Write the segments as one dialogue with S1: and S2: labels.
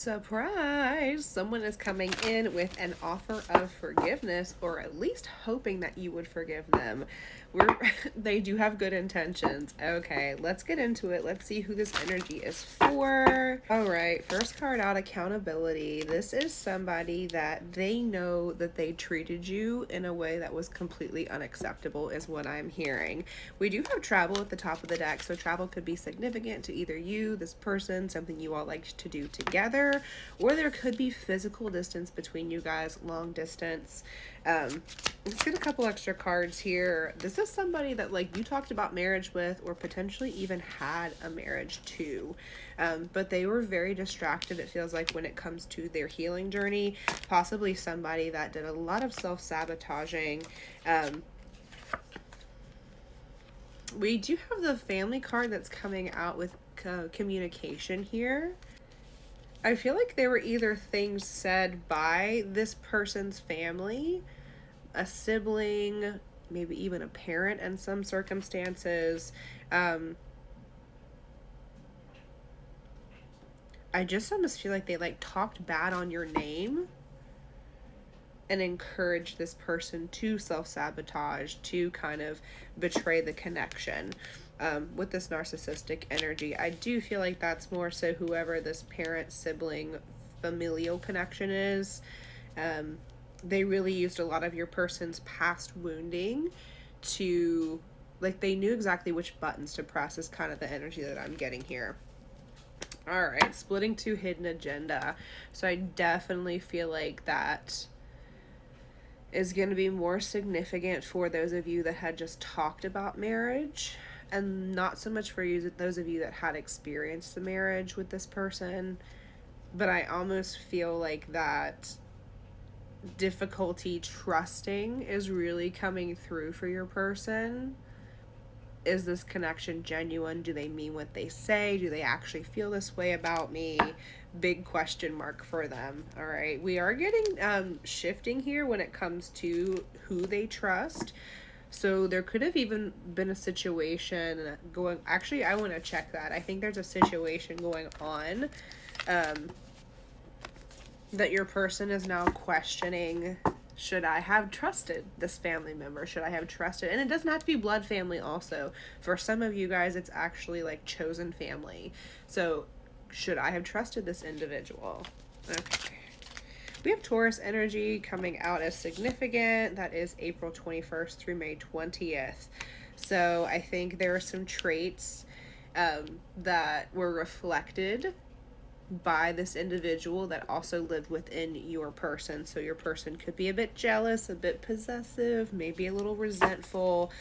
S1: Surprise! Someone is coming in with an offer of forgiveness, or at least hoping that you would forgive them. They do have good intentions. Okay, let's get into it. Let's see who this energy is for. All right, first card out, accountability. This is somebody that they know that they treated you in a way that was completely unacceptable, is what I'm hearing. We do have travel at the top of the deck, so travel could be significant to either you, this person, something you all like to do together, or there could be physical distance between you guys, long distance. Let's get a couple extra cards here. This is somebody that like you talked about marriage with, or potentially even had a marriage to, but they were very distracted, it feels like, when it comes to their healing journey. Possibly somebody that did a lot of self-sabotaging. We do have the family card that's coming out with communication here. I feel like there were either things said by this person's family, a sibling, maybe even a parent in some circumstances. I just almost feel like they like talked bad on your name and encouraged this person to self-sabotage, to kind of betray the connection. With this narcissistic energy, I do feel like that's more so whoever this parent, sibling, familial connection is. They really used a lot of your person's past wounding to, like, they knew exactly which buttons to press, is kind of the energy that I'm getting here. All right, splitting to hidden agenda. So I definitely feel like that is going to be more significant for those of you that had just talked about marriage, and not so much for you, those of you that had experienced the marriage with this person. But I almost feel like that difficulty trusting is really coming through for your person. Is this connection genuine? Do they mean what they say? Do they actually feel this way about me? Big question mark for them. All right, we are getting shifting here when it comes to who they trust. So there could have even been a situation going, actually, I want to check that. I think there's a situation going on that your person is now questioning, should I have trusted this family member? Should I have trusted? And it doesn't have to be blood family also. For some of you guys, it's actually like chosen family. So should I have trusted this individual? Okay. We have Taurus energy coming out as significant. That is April 21st through May 20th. So I think there are some traits that were reflected by this individual that also lived within your person. So your person could be a bit jealous, a bit possessive, maybe a little resentful,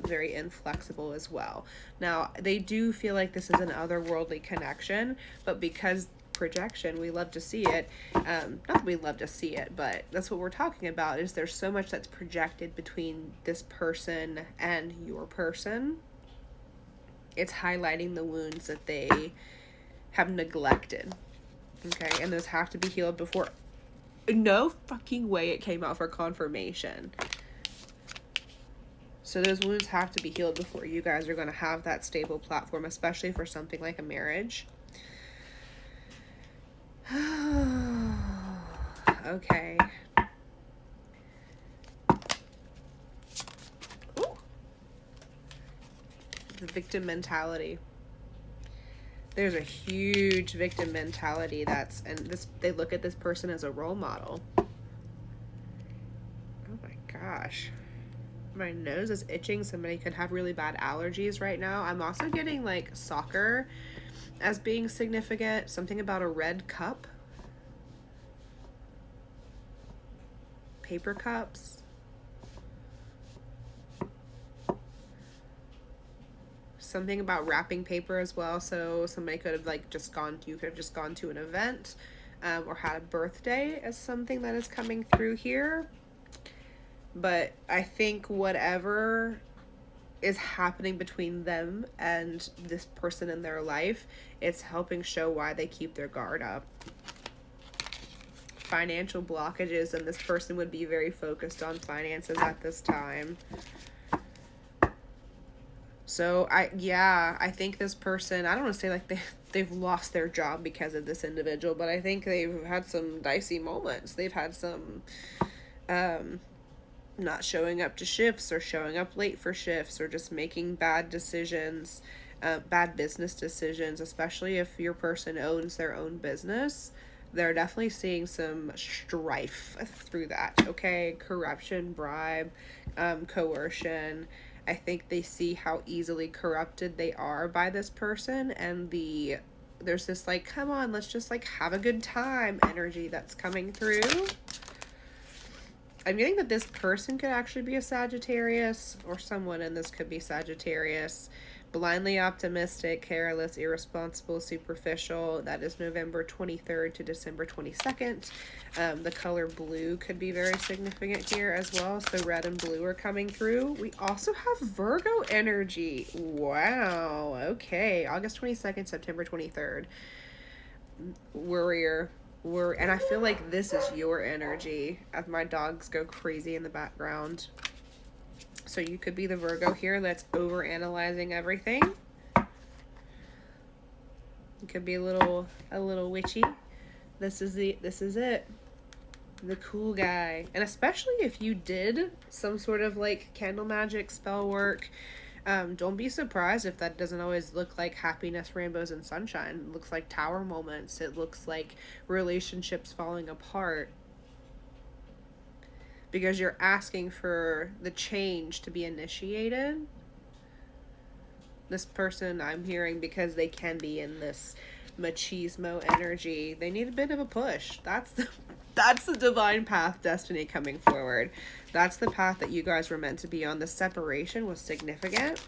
S1: very inflexible as well. Now, they do feel like this is an otherworldly connection, but because projection, we love to see it. Not that we love to see it, but that's what we're talking about, is there's so much that's projected between this person and your person. It's highlighting the wounds that they have neglected. Okay, and those have to be healed before. No fucking way it came out for confirmation. So those wounds have to be healed before you guys are going to have that stable platform, especially for something like a marriage. Okay. Ooh. The victim mentality. There's a huge victim mentality they look at this person as a role model. Oh my gosh. My nose is itching. Somebody could have really bad allergies right now. I'm also getting like soccer as being significant. Something about a red cup. Paper cups. Something about wrapping paper as well. So somebody could have you could have just gone to an event or had a birthday as something that is coming through here. But I think whatever is happening between them and this person in their life, it's helping show why they keep their guard up. Financial blockages, and this person would be very focused on finances at this time. So I think this person, I don't want to say like they've lost their job because of this individual, but I think they've had some dicey moments. They've had some not showing up to shifts, or showing up late for shifts, or just making bad decisions, bad business decisions, especially if your person owns their own business. They're definitely seeing some strife through that, okay? Corruption, bribe, coercion. I think they see how easily corrupted they are by this person, and there's this like, come on, let's just like have a good time energy that's coming through. I'm getting that this person could actually be a Sagittarius, or someone in this could be Sagittarius. Blindly optimistic, careless, irresponsible, superficial. That is November 23rd to December 22nd. The color blue could be very significant here as well. So red and blue are coming through. We also have Virgo energy. Wow. Okay. August 22nd, September 23rd. Worrier. And I feel like this is your energy, as my dogs go crazy in the background. So you could be the Virgo here that's over analyzing everything. You could be a little witchy. This is it. The cool guy. And especially if you did some sort of like candle magic spell work, don't be surprised if that doesn't always look like happiness, rainbows, and sunshine. It looks like tower moments. It looks like relationships falling apart. Because you're asking for the change to be initiated. This person I'm hearing, because they can be in this machismo energy, they need a bit of a push. That's the divine path destiny coming forward. That's the path that you guys were meant to be on. The separation was significant.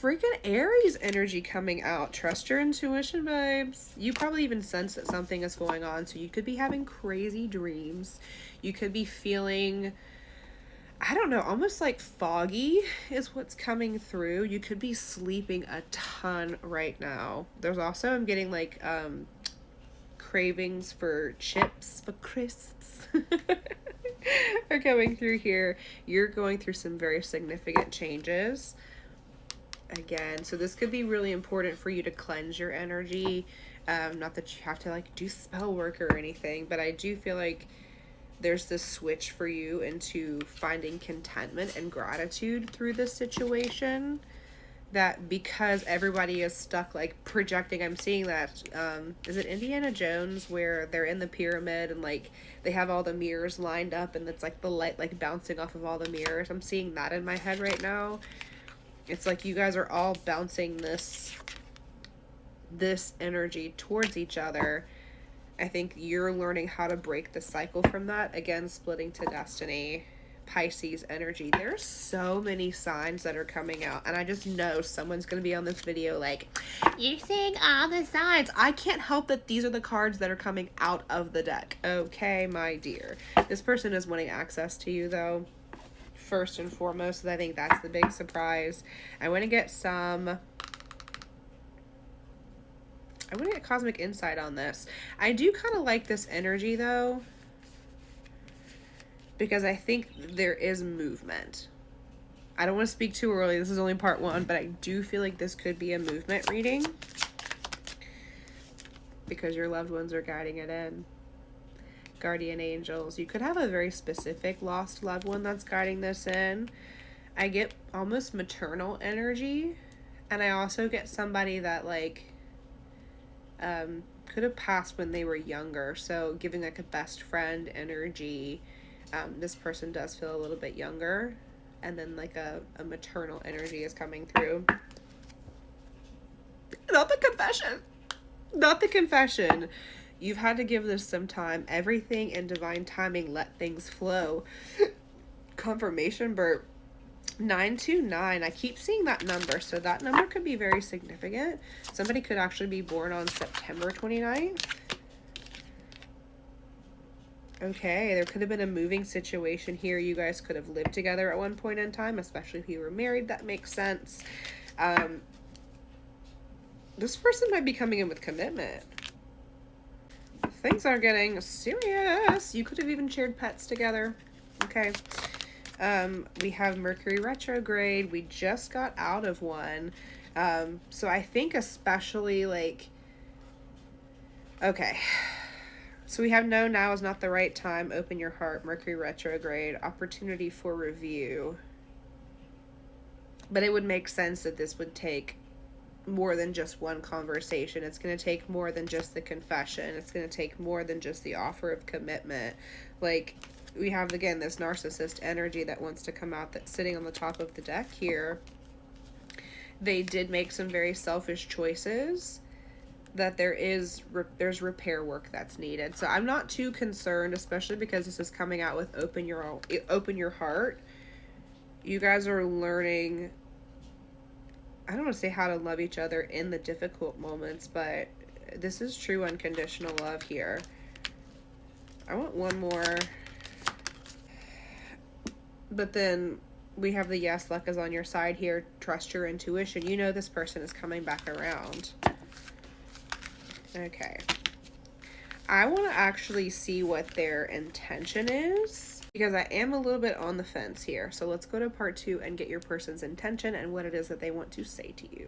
S1: Freaking Aries energy coming out. Trust your intuition, babes. You probably even sense that something is going on, so you could be having crazy dreams. You could be feeling, I don't know, almost like foggy is what's coming through. You could be sleeping a ton right now. There's also, I'm getting like cravings for chips, for crisps are coming through here. You're going through some very significant changes again, so this could be really important for you to cleanse your energy. Not that you have to like do spell work or anything, but I do feel like there's this switch for you into finding contentment and gratitude through this situation, that because everybody is stuck like projecting. I'm seeing that is it Indiana Jones, where they're in the pyramid and like they have all the mirrors lined up and it's like the light like bouncing off of all the mirrors. I'm seeing that in my head right now. It's like you guys are all bouncing this energy towards each other. I think you're learning how to break the cycle from that. Again, splitting to destiny, Pisces energy. There's so many signs that are coming out, and I just know someone's going to be on this video like, you're seeing all the signs. I can't help that these are the cards that are coming out of the deck. Okay, my dear. This person is wanting access to you, though, first and foremost. I think that's the big surprise. I want to get cosmic insight on this. I do kind of like this energy, though, because I think there is movement. I don't want to speak too early. This is only part one, but I do feel like this could be a movement reading because your loved ones are guiding it in. Guardian angels. You could have a very specific lost loved one that's guiding this in. I get almost maternal energy, and I also get somebody that like could have passed when they were younger, so giving like a best friend energy. This person does feel a little bit younger, and then like a maternal energy is coming through. Not the confession. You've had to give this some time. Everything in divine timing. Let things flow. Confirmation burp. 929. I keep seeing that number, so that number could be very significant. Somebody could actually be born on September 29th. Okay, there could have been a moving situation here. You guys could have lived together at one point in time, especially if you were married. That makes sense. This person might be coming in with commitment. Things are getting serious. You could have even shared pets together. Okay. We have Mercury retrograde. We just got out of one. So I think especially like, okay. So we have no, now is not the right time. Open your heart. Mercury retrograde. Opportunity for review. But it would make sense that this would take more than just one conversation. It's going to take more than just the confession. It's going to take more than just the offer of commitment. Like, we have, again, this narcissist energy that wants to come out that's sitting on the top of the deck here. They did make some very selfish choices, that there's repair work that's needed. So I'm not too concerned, especially because this is coming out with open your heart. You guys are learning, I don't want to say how to love each other in the difficult moments, but this is true unconditional love here. I want one more. But then we have the yes, luck is on your side here. Trust your intuition. You know this person is coming back around. Okay. I want to actually see what their intention is, because I am a little bit on the fence here. So let's go to part 2 and get your person's intention and what it is that they want to say to you.